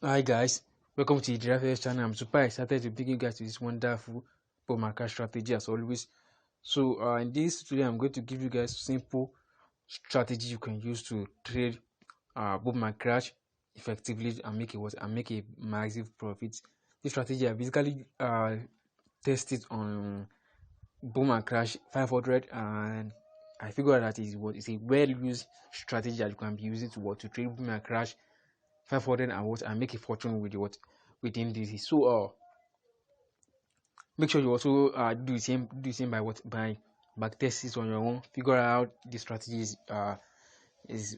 Hi guys, welcome to the Giraffe channel. I'm super excited to bring you guys to this wonderful bull market strategy as always. So in this today I'm going to give you guys simple strategy you can use to trade bull market crash effectively and make a massive profit. This strategy I basically tested on boom and crash 500 and I figured out that is a well used strategy that you can be using to trade boom and crash 500 and make a fortune with within this. So make sure you also do the same by back test it on your own. Figure out the strategies it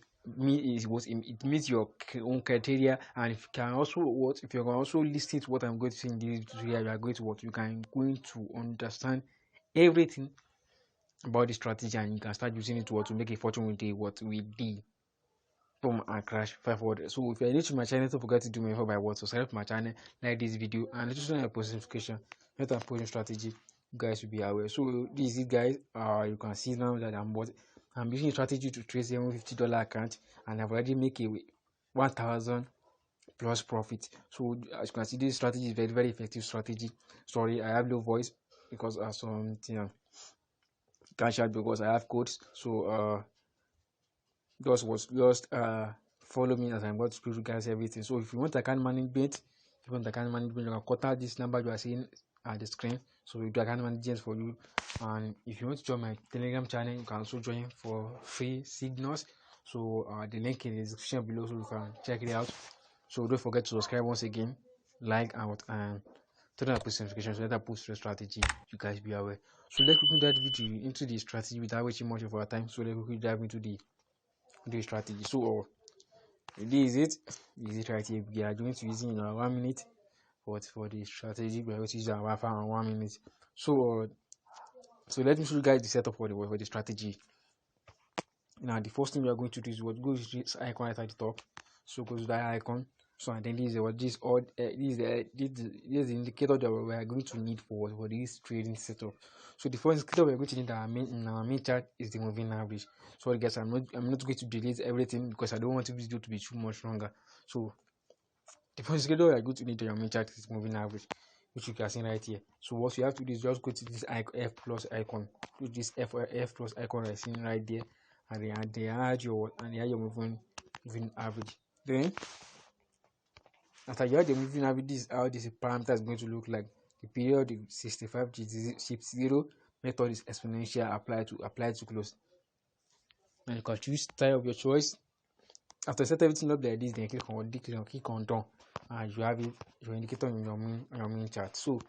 meets your own criteria, and if you can also if you can also listen to what I'm going to say in this tutorial, you are going to understand everything about the strategy, and you can start using it to make a fortune with the boom and crash 500. So if you're new to my channel, don't forget to do me a favor by subscribe to my channel, like this video, and just on your post notification. Let I'm posting strategy, you guys will be aware. So this is it, guys. You can see now that I'm using a strategy to trade $750 account, and I've already made a 1,000 plus profit. So as you can see, this strategy is very effective strategy. Sorry, I have low voice because something cash out because I have codes. So just follow me as I'm going to explain you guys everything. So if you want account management, you can contact this number you are seeing at the screen. So we do account management for you. And if you want to join my Telegram channel, you can also join for free signals. So the link in the description below, so you can check it out. So don't forget to subscribe once again, like and turn on post notifications so that I post your strategy. You guys be aware. So let's quickly dive into the strategy without wasting much of our time. So let's quickly dive into the strategy. So this is it right here. We are going to using in 1 minute, but for the strategy we are going to use our Wi-Fi in 1 minute. So let me show you guys the setup for the strategy. Now the first thing we are going to do is go to this icon right at the top. So go to that icon. So and then this is what this is the indicator that we are going to need for this trading setup. So the first indicator we are going to need in our main chart is the moving average. Sorry guys, I'm not going to delete everything because I don't want this video to be too much longer. So the first indicator we are going to need in our main chart is moving average, which you can see right here. So what you have to do is just go to this F plus icon, to this F plus icon I seen right there, and they add your moving average. Then after you have the moving average, this is how this parameter is going to look like. The period is 65 shift 0, method is exponential, apply to close. And you can choose style of your choice. After set everything up like this, then click on done, and you have it, your indicator in your main chart. So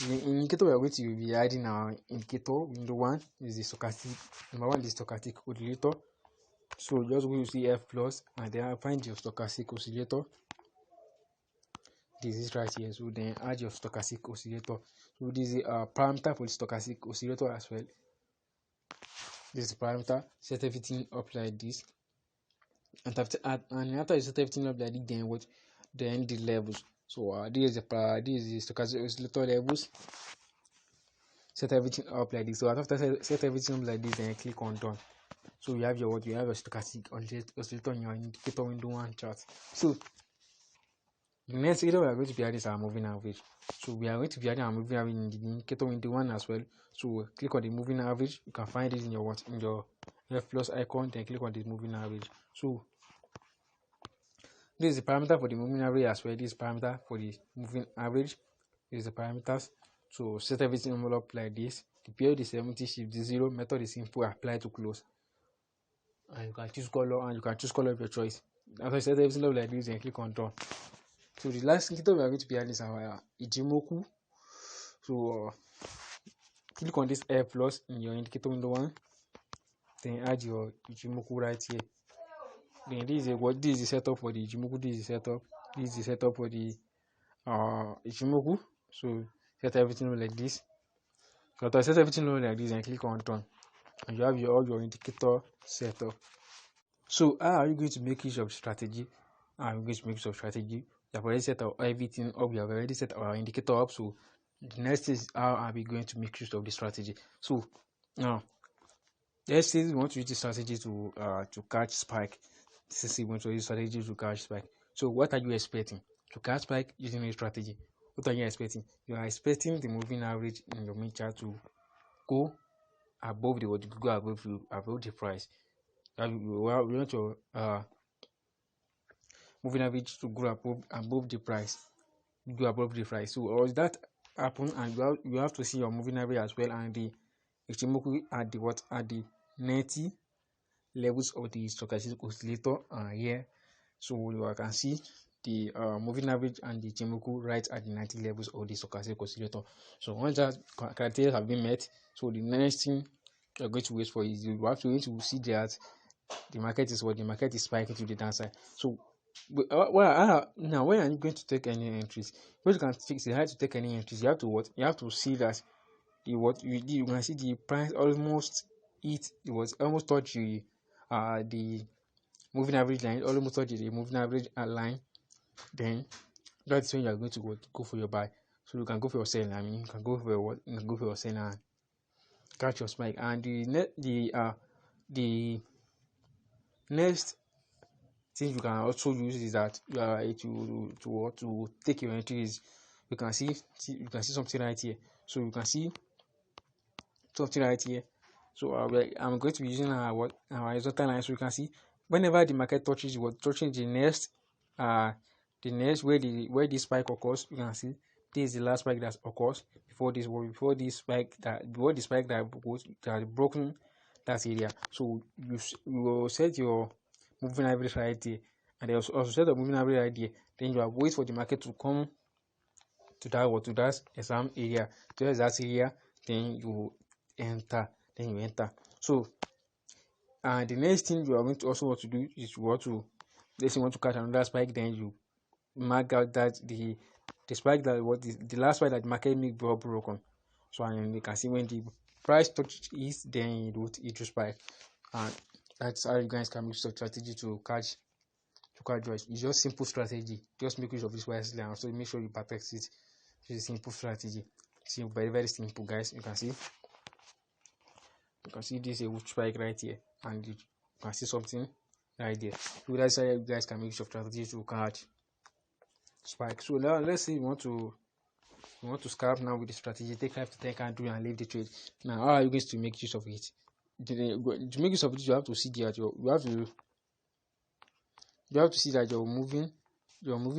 the indicator we are going to be adding our indicator window one is the stochastic. Number one is stochastic oscillator. So just go to see F plus and then find your stochastic oscillator. This is right here. So then add your stochastic oscillator. So this is a parameter for the stochastic oscillator as well. This is the parameter. Set everything up like this. And after you set everything up like this, then the levels. So this is the stochastic oscillator levels. Set everything up like this. So after set everything up like this, then click on done. So you have your stochastic oscillator in your indicator window one chart. So the next indicator we are going to be adding is our moving average. So we are going to be adding our moving average in the indicator window one as well. So click on the moving average. You can find it in your F plus icon. Then click on the moving average. So this is the parameter for the moving average as well. This is parameter for the moving average. This is the parameters. So set everything up like this. The period is 70 shift 0. Method is simple. Apply to close. And you can choose color of your choice. After you set everything up like this, then click on done. So the last indicator we are going to be adding is our Ichimoku. So click on this F plus in your indicator window one. Then add your Ichimoku right here. Then this is the setup for the Ichimoku. This is the setup for the Ichimoku. So set everything like this. After set everything like this, and click on done, and you have all your indicator set up. So how are you going to make use of strategy? We have already set everything up. We have already set our indicator up. So the next is how are we going to make use of the strategy? So now let's say we want to use the strategy to catch spike. This is we want to use strategy to catch spike. So what are you expecting to catch spike using a strategy? What are you expecting? You are expecting the moving average in your main chart to go above the what, go above the price. You want your moving average to go above the price, go above the price. So or that happen, and you have to see your moving average as well, and the Ichimoku at the 90 levels of the stochastic oscillator here. So you can see the moving average and the Ichimoku right at the 90 levels of the stochastic oscillator. So once that criteria have been met, so the next thing you're going to wait for is you have to wait to see that the market is spiking to the downside. So now when are you going to take any entries? What you can fix it, how to take any entries, you have to see that you can see the price almost almost touch the moving average line, almost touch the moving average line. Then that's when you are going to go for your buy. So you can go for your sell. I mean, you can go for your sell and catch your spike. And the next thing you can also use is that to take your entries. You can see something right here. So you can see something right here. So I'm going to be using our horizontal line. So you can see whenever the market touches the next where the spike occurs, you can see this is the last spike that occurs before the spike that broken that area. So you will set your moving average right here, and they also set the moving average right here. Then you wait for the market to come to that exam area, to that area. Then you enter. So the next thing you are going to also want to do is let's say you want to catch another spike. Then you mark out that the spike that the last spike that the market make broken. So and you can see when the price touches, then it will spike, and that's how you guys can use the strategy to catch joy. It's just simple strategy. Just make use of this wisely, and so make sure you protect it. It's a simple strategy. Simple, very very simple, guys. You can see this a wood spike right here, and you can see something right there. So that's how you guys can make use of strategy to catch spike. So now let's say you want to scalp now with the strategy. Take 5 to 10 candle and leave the trade. Now how are you going to make use of it? To make use of it, you have to see that you have to see that your moving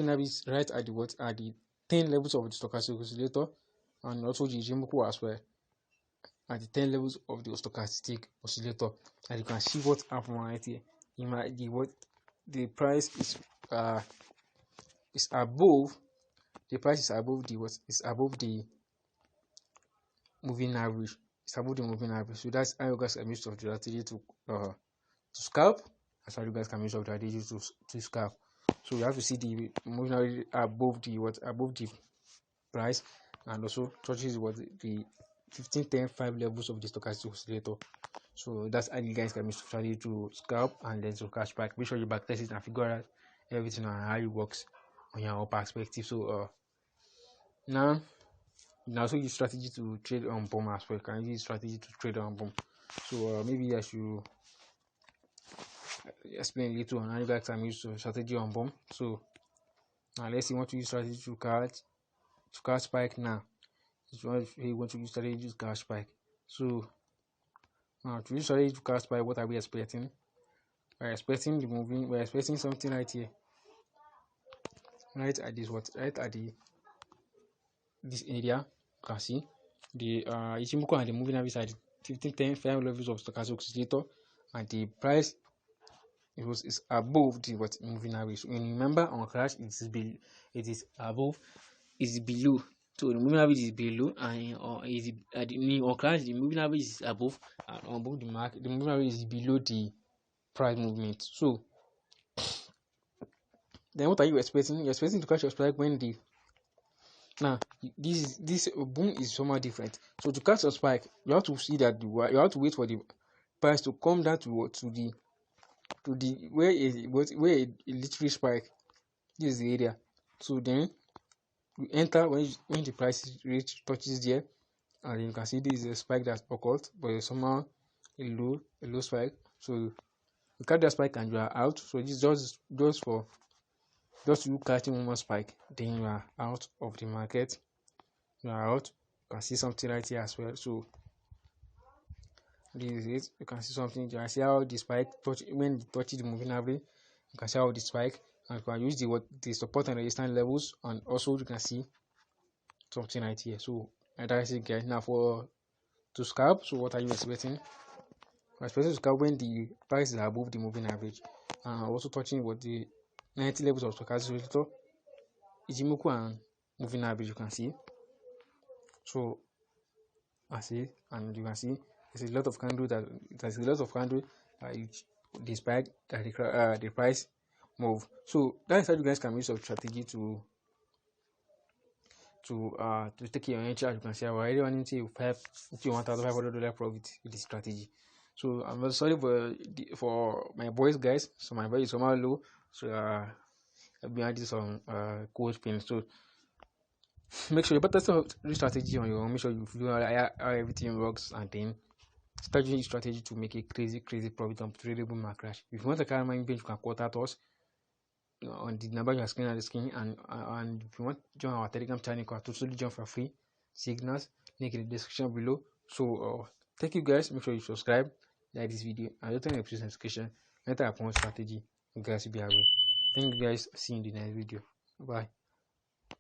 average right at the 10 levels of the stochastic oscillator, and also the Ichimoku as well at the 10 levels of the stochastic oscillator. And you can see what happened right here. The price is above the moving average. It's above the moving average. So that's how you guys can use of the strategy to scalp. That's how you guys can use of the strategy to scalp. So you have to see the moving average above the price, and also touches the 15-10-5 levels of the stochastic oscillator. So that's how you guys can use strategy to scalp and then to catch back. Make sure you back test it and figure out everything and how it works on your own perspective. So now you can also use strategy to trade on boom as well. Can use strategy to trade on boom. So maybe I should explain a little on how you guys can use strategy on boom. So now let's say you want to use strategy to catch spike now. You want to use strategy to catch spike. So now to use strategy to catch spike, what are we expecting? We're expecting something right here. Right at this this area. You can see the Ichimoku and the moving average at 15-10-5 levels of stochastic oscillator, and the price is above the moving average. So remember on crash it is below. So the moving average is below, and on crash the moving average is above, and on both the market the moving average is below the price movement. So then what are you expecting? You're expecting to catch your spike when now this boom is somewhat different. So to catch a spike, you have to see that you have to wait for the price to come down to the where a literary spike. This is the area. So then you enter when the price touches there, and you can see this is a spike that occurred, but it's somehow a low spike. So you catch that spike and you are out. So this is just for just you catching one more spike, then you are out of the market. You are out. You can see something right here as well. So this is it. You can see something. You can see how the spike touch when it touches the moving average. You can see how the spike, and you can use the support and resistance levels, and also you can see something right here. So and that's it, guys. Now for to scalp. So what are you expecting? I'm expecting to scalp when the price is above the moving average, and also touching what the 90 levels of stochastic oscillator, Ichimoku and moving average. You can see. So I see, and you can see there's a lot of candle that the spike that the price move. So that's how you guys can use your strategy to take your entry. As you can see, I already run into $1,500 profit with this strategy. So I'm very sorry for my boys, guys. So my voice is somehow low. So I've been adding some coach pin. So make sure you better this strategy on your own. Make sure you figure out how everything works, and then start using strategy to make a crazy profit on tradable market crash. If you want to carry my page, you can contact us on the number you are screen on the screen, and if you want to join our Telegram channel, you can totally join for free. Signals link in the description below. So thank you guys. Make sure you subscribe, like this video, and don't turn your notification. Later upon strategy, you guys will be aware. Thank you guys. See you in the next video. Bye.